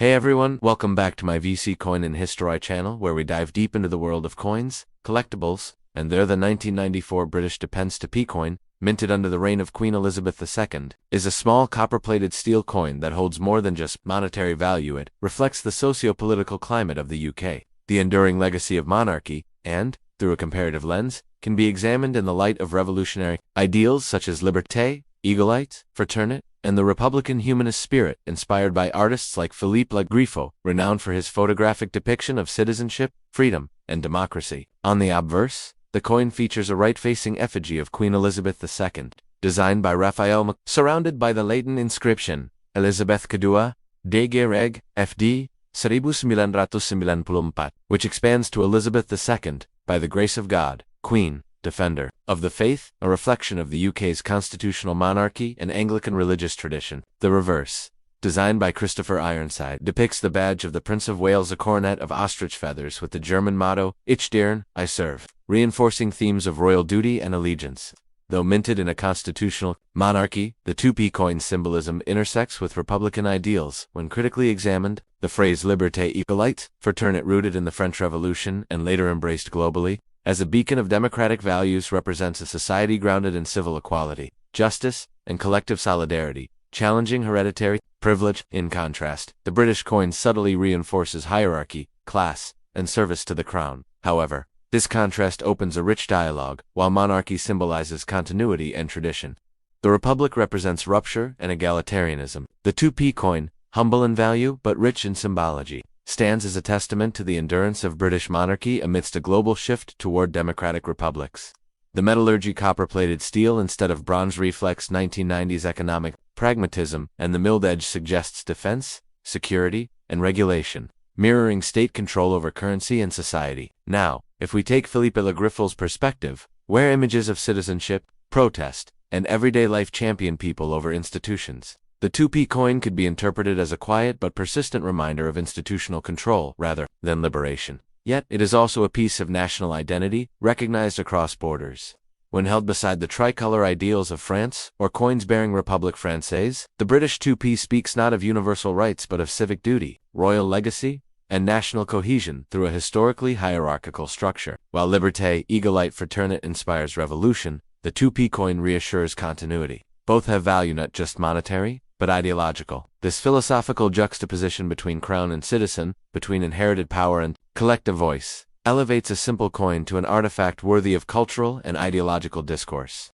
Hey everyone, welcome back to my VC Coin and History channel, where we dive deep into the world of coins, collectibles, and they're the 1994 British Two Pence coin, minted under the reign of Queen Elizabeth II, is a small copper-plated steel coin that holds more than just monetary value. It reflects the socio-political climate of the UK, the enduring legacy of monarchy, and, through a comparative lens, can be examined in the light of revolutionary ideals such as liberté, égalité, fraternité, and the Republican humanist spirit inspired by artists like Philippe Le Griffo, renowned for his photographic depiction of citizenship, freedom, and democracy. On the obverse, the coin features a right-facing effigy of Queen Elizabeth II, designed by Raphael surrounded by the Latin inscription, Elizabeth II, DG Reg, FD, 1994, which expands to Elizabeth II, by the grace of God, Queen, Defender of the Faith, a reflection of the UK's constitutional monarchy and Anglican religious tradition. The reverse, designed by Christopher Ironside, depicts the badge of the Prince of Wales, a coronet of ostrich feathers with the German motto, Ich diene, I serve, reinforcing themes of royal duty and allegiance. Though minted in a constitutional monarchy, the 2p coin's symbolism intersects with Republican ideals. When critically examined, the phrase liberté, égalité, fraternité, rooted in the French Revolution and later embraced globally, as a beacon of democratic values, represents a society grounded in civil equality, justice, and collective solidarity, challenging hereditary privilege. In contrast, the British coin subtly reinforces hierarchy, class, and service to the crown. However, this contrast opens a rich dialogue, while monarchy symbolizes continuity and tradition. The Republic represents rupture and egalitarianism. The 2p coin, humble in value but rich in symbology, stands as a testament to the endurance of British monarchy amidst a global shift toward democratic republics. The metallurgy, copper-plated steel instead of bronze, reflects 1990s economic pragmatism, and the milled edge suggests defense, security, and regulation, mirroring state control over currency and society. Now, if we take Philippe Le Griffo's perspective, where images of citizenship, protest, and everyday life champion people over institutions, the 2p coin could be interpreted as a quiet but persistent reminder of institutional control rather than liberation. Yet, it is also a piece of national identity, recognized across borders. When held beside the tricolor ideals of France, or coins bearing République Française, the British 2p speaks not of universal rights but of civic duty, royal legacy, and national cohesion through a historically hierarchical structure. While liberté, égalité, fraternité inspires revolution, the 2p coin reassures continuity. Both have value not just monetary, but ideological. This philosophical juxtaposition between crown and citizen, between inherited power and collective voice, elevates a simple coin to an artifact worthy of cultural and ideological discourse.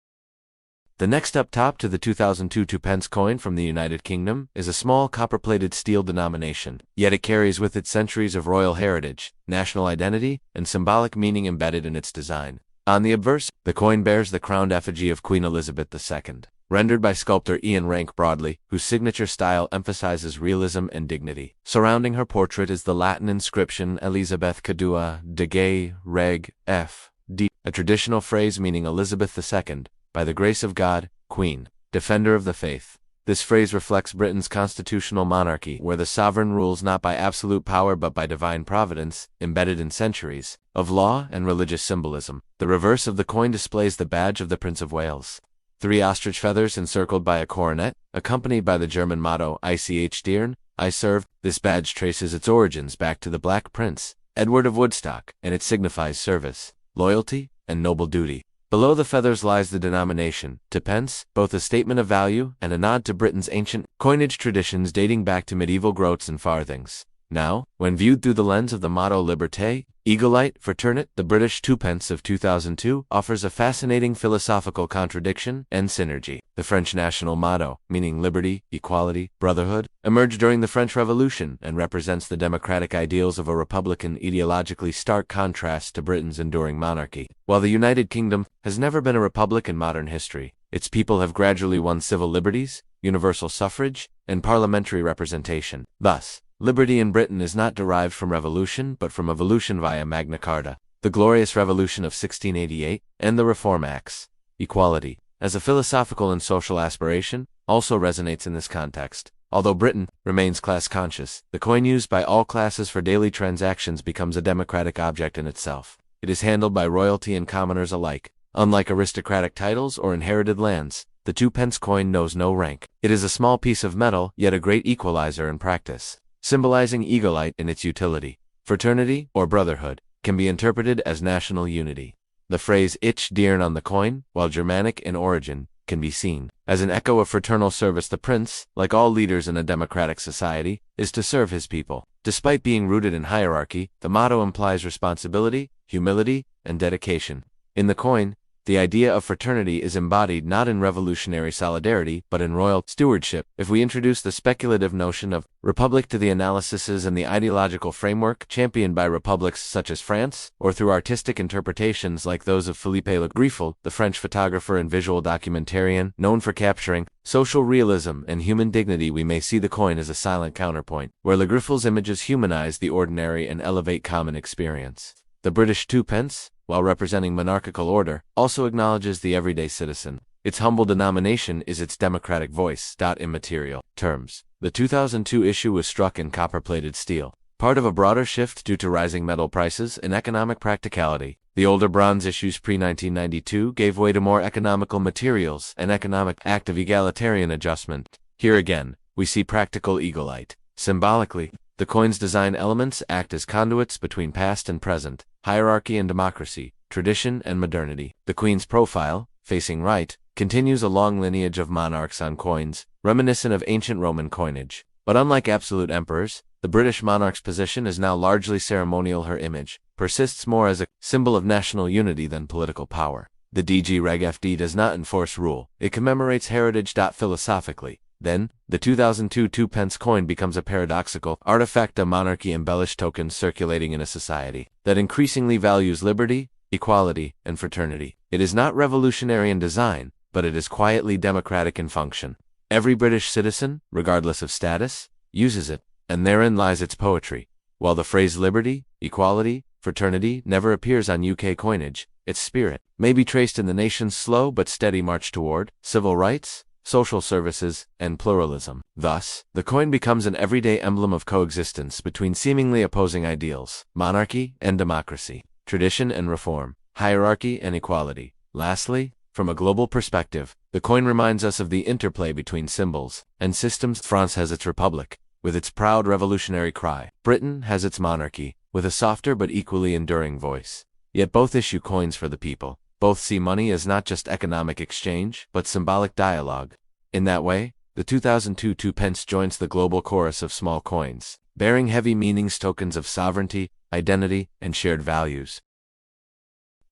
The next up top to the 2002 Two Pence coin from the United Kingdom is a small copper-plated steel denomination, yet it carries with it centuries of royal heritage, national identity, and symbolic meaning embedded in its design. On the obverse, the coin bears the crowned effigy of Queen Elizabeth II, rendered by sculptor Ian Rank Broadley, whose signature style emphasizes realism and dignity. Surrounding her portrait is the Latin inscription Elizabeth II, DG Reg, FD, a traditional phrase meaning Elizabeth II, by the grace of God, Queen, Defender of the Faith. This phrase reflects Britain's constitutional monarchy, where the sovereign rules not by absolute power but by divine providence, embedded in centuries of law and religious symbolism. The reverse of the coin displays the badge of the Prince of Wales. 3 ostrich feathers encircled by a coronet, accompanied by the German motto, Ich diene, I serve. This badge traces its origins back to the Black Prince, Edward of Woodstock, and it signifies service, loyalty, and noble duty. Below the feathers lies the denomination, 2 pence, both a statement of value and a nod to Britain's ancient coinage traditions dating back to medieval groats and farthings. Now, when viewed through the lens of the motto liberté, égalité, fraternité, the British 2 pence of 2002 offers a fascinating philosophical contradiction and synergy. The French national motto, meaning liberty, equality, brotherhood, emerged during the French Revolution and represents the democratic ideals of a republic in ideologically stark contrast to Britain's enduring monarchy. While the United Kingdom has never been a republic in modern history, its people have gradually won civil liberties, universal suffrage, and parliamentary representation. Thus, liberty in Britain is not derived from revolution but from evolution via Magna Carta, the Glorious Revolution of 1688, and the Reform Acts. Equality, as a philosophical and social aspiration, also resonates in this context. Although Britain remains class-conscious, the coin used by all classes for daily transactions becomes a democratic object in itself. It is handled by royalty and commoners alike. Unlike aristocratic titles or inherited lands, the 2 pence coin knows no rank. It is a small piece of metal, yet a great equalizer in practice. symbolizing eagle-eye in its utility. Fraternity, or brotherhood, can be interpreted as national unity. The phrase ich dienen on the coin, while Germanic in origin, can be seen as an echo of fraternal service. The prince, like all leaders in a democratic society, is to serve his people. Despite being rooted in hierarchy, the motto implies responsibility, humility, and dedication. In the coin, the idea of fraternity is embodied not in revolutionary solidarity, but in royal stewardship. If we introduce the speculative notion of republic to the analyses and the ideological framework championed by republics such as France, or through artistic interpretations like those of Philippe Le Griffel, the French photographer and visual documentarian known for capturing social realism and human dignity, we may see the coin as a silent counterpoint, where Le Griffel's images humanize the ordinary and elevate common experience. The British Two Pence, while representing monarchical order, also acknowledges the everyday citizen. Its humble denomination is its democratic voice. In material terms, the 2002 issue was struck in copper-plated steel, part of a broader shift due to rising metal prices and economic practicality. The older bronze issues pre-1992 gave way to more economical materials, an economic act of egalitarian adjustment. Here again, we see practical eagle-eye. Symbolically, the coin's design elements act as conduits between past and present, hierarchy and democracy, tradition and modernity. The queen's profile, facing right, continues a long lineage of monarchs on coins, reminiscent of ancient Roman coinage. But unlike absolute emperors, the British monarch's position is now largely ceremonial. Her image persists more as a symbol of national unity than political power. The DG Reg FD does not enforce rule, it commemorates heritage. Philosophically, then, the 2002 two-pence coin becomes a paradoxical artifact, a monarchy-embellished token circulating in a society that increasingly values liberty, equality, and fraternity. It is not revolutionary in design, but it is quietly democratic in function. Every British citizen, regardless of status, uses it, and therein lies its poetry. While the phrase liberty, equality, fraternity never appears on UK coinage, its spirit may be traced in the nation's slow but steady march toward civil rights, social services, and pluralism. Thus, the coin becomes an everyday emblem of coexistence between seemingly opposing ideals: monarchy and democracy, tradition and reform, hierarchy and equality. Lastly, from a global perspective, the coin reminds us of the interplay between symbols and systems. France has its republic, with its proud revolutionary cry. Britain has its monarchy, with a softer but equally enduring voice. Yet both issue coins for the people. Both see money as not just economic exchange, but symbolic dialogue. In that way, the 2002 two-pence joins the global chorus of small coins, bearing heavy meanings, tokens of sovereignty, identity, and shared values.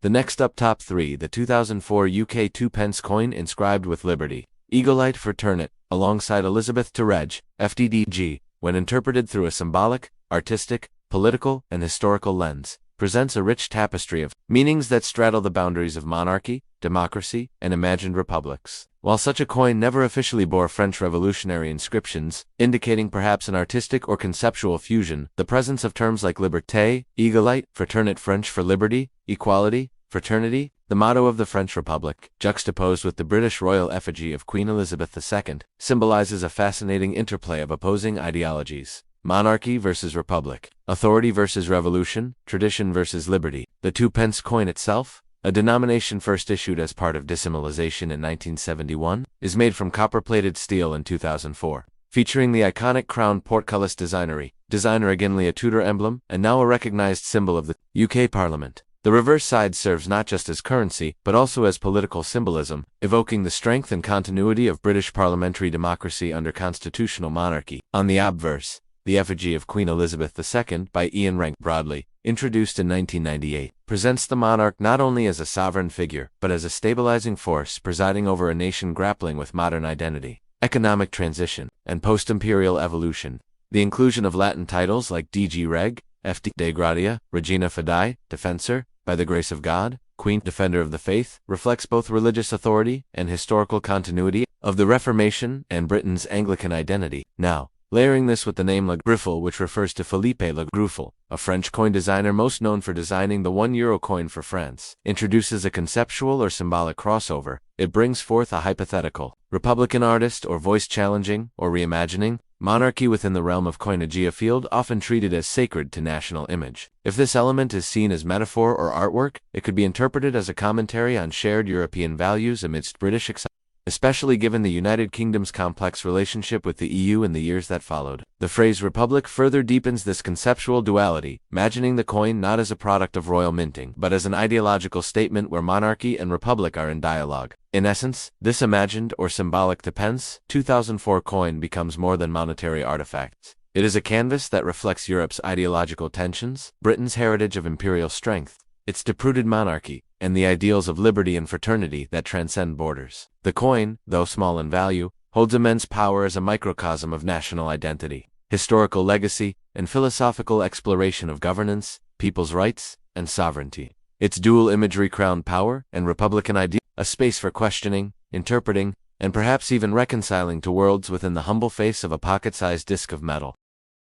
The next up, top 3, the 2004 UK two-pence coin inscribed with Liberty, Eagle-eye Fraternit, alongside Elizabeth to Reg, FDDG, when interpreted through a symbolic, artistic, political, and historical lens, presents a rich tapestry of meanings that straddle the boundaries of monarchy, democracy, and imagined republics. While such a coin never officially bore French revolutionary inscriptions, indicating perhaps an artistic or conceptual fusion, the presence of terms like liberté, eagle-eye, fraternit, French for liberty, equality, fraternity, the motto of the French Republic, juxtaposed with the British royal effigy of Queen Elizabeth II, symbolizes a fascinating interplay of opposing ideologies: monarchy versus republic, authority versus revolution, tradition versus liberty. The two-pence coin itself, a denomination first issued as part of decimalization in 1971, is made from copper-plated steel in 2004, featuring the iconic crown portcullis designer again a Tudor emblem, and now a recognized symbol of the UK Parliament. The reverse side serves not just as currency, but also as political symbolism, evoking the strength and continuity of British parliamentary democracy under constitutional monarchy. On the obverse, the effigy of Queen Elizabeth II by Ian Rank Broadley, introduced in 1998, presents the monarch not only as a sovereign figure, but as a stabilizing force presiding over a nation grappling with modern identity, economic transition, and post-imperial evolution. The inclusion of Latin titles like DG Reg, FD De Gratia, Regina Fidei, Defensor, by the grace of God, Queen, Defender of the Faith, reflects both religious authority and historical continuity of the Reformation and Britain's Anglican identity. Now, layering this with the name Le Griffel, which refers to Philippe Le Griffel, a French coin designer most known for designing the €1 coin for France, introduces a conceptual or symbolic crossover. It brings forth a hypothetical Republican artist or voice challenging or reimagining monarchy within the realm of coinage, a field often treated as sacred to national image. If this element is seen as metaphor or artwork, it could be interpreted as a commentary on shared European values amidst British excitement. especially given the United Kingdom's complex relationship with the EU in the years that followed. The phrase republic further deepens this conceptual duality, imagining the coin not as a product of royal minting, but as an ideological statement where monarchy and republic are in dialogue. In essence, this imagined or symbolic Two Pence 2004 coin becomes more than monetary artifacts. It is a canvas that reflects Europe's ideological tensions, Britain's heritage of imperial strength, its deep-rooted monarchy, and the ideals of liberty and fraternity that transcend borders. The coin, though small in value, holds immense power as a microcosm of national identity, historical legacy, and philosophical exploration of governance, people's rights, and sovereignty. Its dual imagery crowned power and republican ideal, a space for questioning, interpreting, and perhaps even reconciling to worlds within the humble face of a pocket-sized disc of metal.